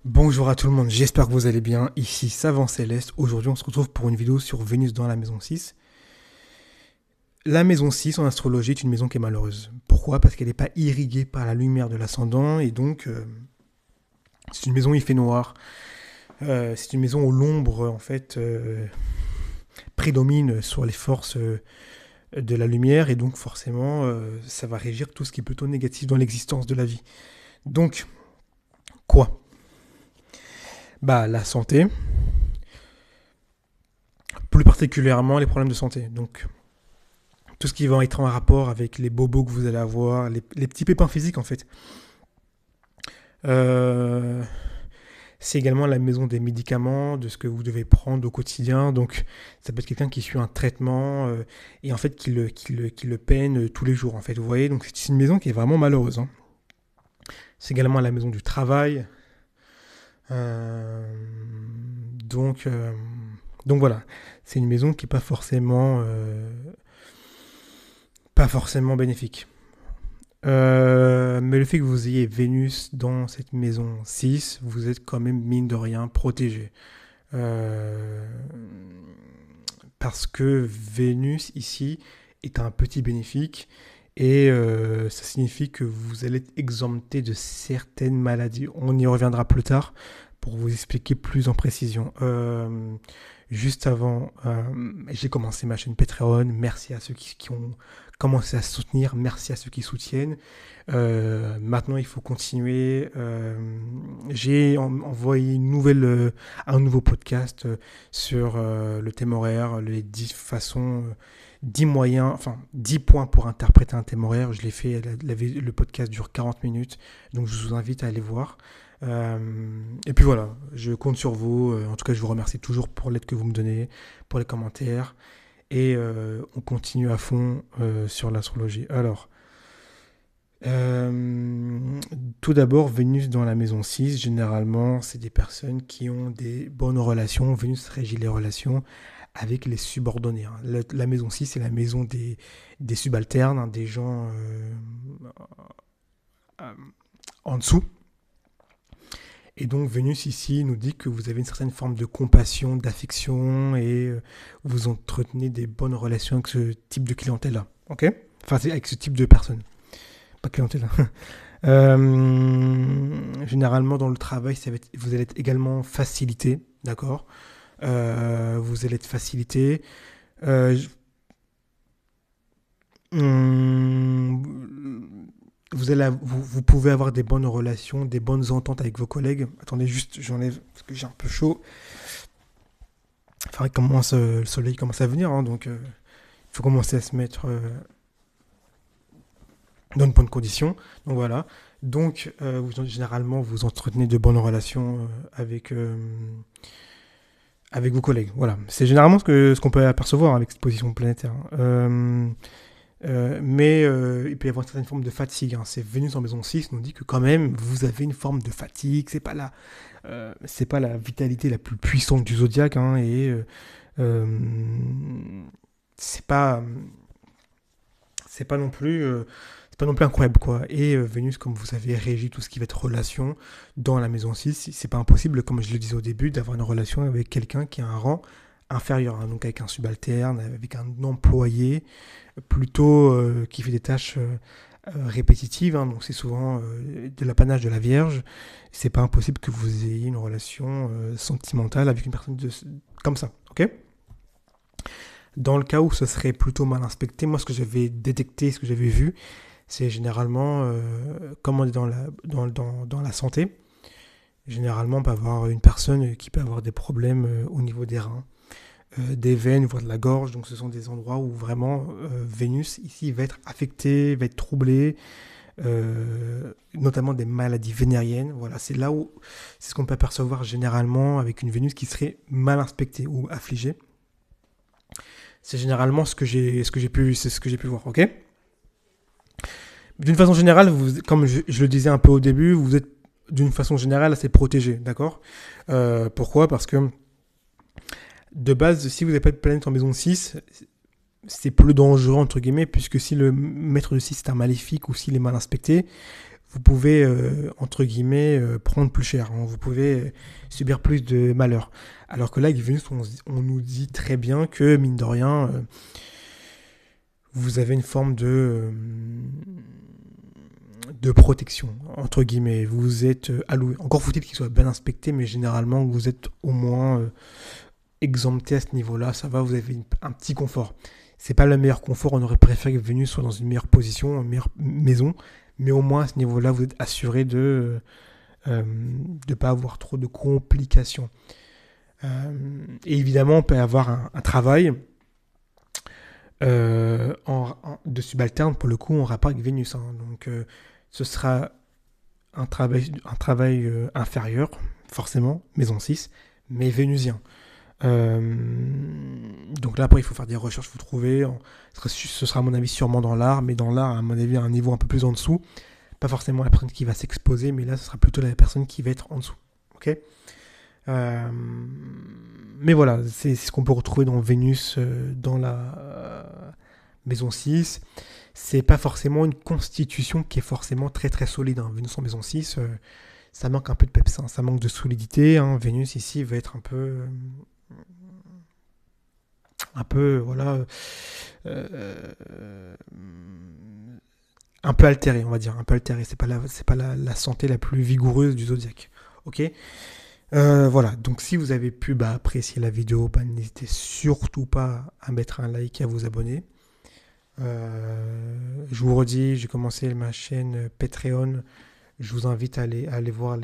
Bonjour à tout le monde, j'espère que vous allez bien. Ici Savant Céleste. Aujourd'hui, on se retrouve pour une vidéo sur Vénus dans la maison 6. La maison 6 en astrologie est une maison qui est malheureuse. Pourquoi? Parce qu'elle n'est pas irriguée par la lumière de l'ascendant et donc c'est une maison où il fait noir. C'est une maison où l'ombre en fait prédomine sur les forces de la lumière et donc forcément ça va régir tout ce qui est plutôt négatif dans l'existence de la vie. Donc, quoi? Bah, la santé, plus particulièrement les problèmes de santé. Donc, tout ce qui va être en rapport avec les bobos que vous allez avoir, les petits pépins physiques en fait. Euh, c'est également la maison des médicaments, de ce que vous devez prendre au quotidien. Donc, ça peut être quelqu'un qui suit un traitement et en fait qui le peine tous les jours en fait. Vous voyez, donc c'est une maison qui est vraiment malheureuse, hein. C'est également la maison du travail. Euh, donc, euh, donc voilà, c'est une maison qui n'est pas forcément bénéfique. Mais le fait que vous ayez Vénus dans cette maison 6, vous êtes quand même mine de rien protégé. Euh, Parce que Vénus ici est un petit bénéfique et ça signifie que vous allez être exempté de certaines maladies. On y reviendra plus tard pour vous expliquer plus en précision. Juste avant, j'ai commencé ma chaîne Patreon. Merci à ceux qui ont commencé à soutenir. Merci à ceux qui soutiennent. Maintenant, il faut continuer. J'ai envoyé un nouveau podcast sur le thème horaire, les 10 façons, 10 moyens, enfin 10 points pour interpréter un thème horaire. Je l'ai fait, le podcast dure 40 minutes, donc je vous invite à aller voir. Et puis voilà, je compte sur vous. En tout cas, je vous remercie toujours pour l'aide que vous me donnez, pour les commentaires. Et on continue à fond sur l'astrologie. Alors, tout d'abord, Vénus dans la maison 6, généralement, c'est des personnes qui ont des bonnes relations. Vénus régit les relations avec les subordonnés, hein. La maison 6, c'est la maison des subalternes, hein, des gens euh, en dessous. Et donc Vénus ici nous dit que vous avez une certaine forme de compassion, d'affection et vous entretenez des bonnes relations avec ce type de clientèle-là. Ok? Enfin, c'est avec ce type de personne. Pas clientèle. Généralement, dans le travail, vous allez être également facilité. D'accord? Vous allez être facilité. Euh, vous pouvez avoir des bonnes relations, des bonnes ententes avec vos collègues. Attendez, juste, j'enlève parce que j'ai un peu chaud. Enfin, le soleil commence à venir, hein, donc il faut commencer à se mettre dans une bonne condition. Donc voilà. Donc, généralement, vous entretenez de bonnes relations avec vos collègues. Voilà. C'est généralement ce qu'on peut apercevoir avec cette position planétaire. Mais il peut y avoir une certaine forme de fatigue, hein. C'est Vénus en maison 6 nous dit que quand même vous avez une forme de fatigue. C'est pas la vitalité la plus puissante du zodiaque, hein, et euh, c'est pas c'est pas non plus c'est pas non plus incroyable quoi. Et Vénus, comme vous savez, régit tout ce qui va être relation dans la maison 6. C'est pas impossible, comme je le disais au début, d'avoir une relation avec quelqu'un qui a un rang inférieur, hein, donc avec un subalterne, avec un employé plutôt qui fait des tâches répétitives, hein, donc c'est souvent de l'apanage de la Vierge. C'est pas impossible que vous ayez une relation sentimentale avec une personne comme ça, ok? Dans le cas où ce serait plutôt mal inspecté, moi ce que j'avais détecté, ce que j'avais vu, c'est généralement, comme on est dans la santé, généralement on peut avoir une personne qui peut avoir des problèmes au niveau des reins, des veines, voire de la gorge. Donc ce sont des endroits où vraiment Vénus ici va être affectée, va être troublée, notamment des maladies vénériennes. Voilà, c'est ce qu'on peut apercevoir généralement avec une Vénus qui serait mal inspectée ou affligée. C'est généralement ce que j'ai pu voir, ok? D'une façon générale, comme je le disais un peu au début, vous êtes d'une façon générale assez protégé, d'accord? Pourquoi? Parce que de base, si vous n'avez pas de planète en maison 6, c'est plus dangereux, entre guillemets, puisque si le maître de 6 est un maléfique ou s'il est mal inspecté, vous pouvez, entre guillemets, prendre plus cher, hein. Vous pouvez subir plus de malheur. Alors que là, avec Vénus, on nous dit très bien que, mine de rien, vous avez une forme de protection, entre guillemets. Vous êtes alloué. Encore faut-il qu'il soit bien inspecté, mais généralement, vous êtes au moins exempté à ce niveau-là. Ça va, vous avez un petit confort. C'est pas le meilleur confort. On aurait préféré que Vénus soit dans une meilleure position, une meilleure maison. Mais au moins, à ce niveau-là, vous êtes assuré de ne pas avoir trop de complications. Et évidemment, on peut avoir un travail de subalterne, pour le coup, en rapport avec Vénus, hein. Donc, ce sera un travail inférieur, forcément, maison 6, mais vénusien. Donc là, après, il faut faire des recherches, il faut trouver. Ce sera, à mon avis, sûrement dans l'art, mais dans l'art, à mon avis, à un niveau un peu plus en dessous. Pas forcément la personne qui va s'exposer, mais là, ce sera plutôt la personne qui va être en dessous. Ok. Mais voilà, c'est ce qu'on peut retrouver dans Vénus, dans la maison 6. C'est pas forcément une constitution qui est forcément très très solide, hein. Vénus en maison 6, ça manque un peu de peps, hein. Ça manque de solidité, hein. Vénus ici va être voilà, euh, un peu altéré, on va dire, un peu altéré. C'est pas la santé la plus vigoureuse du zodiaque. Ok. Voilà, donc si vous avez pu apprécier la vidéo, n'hésitez surtout pas à mettre un like et à vous abonner. Je vous redis, j'ai commencé ma chaîne Patreon. Je vous invite à aller voir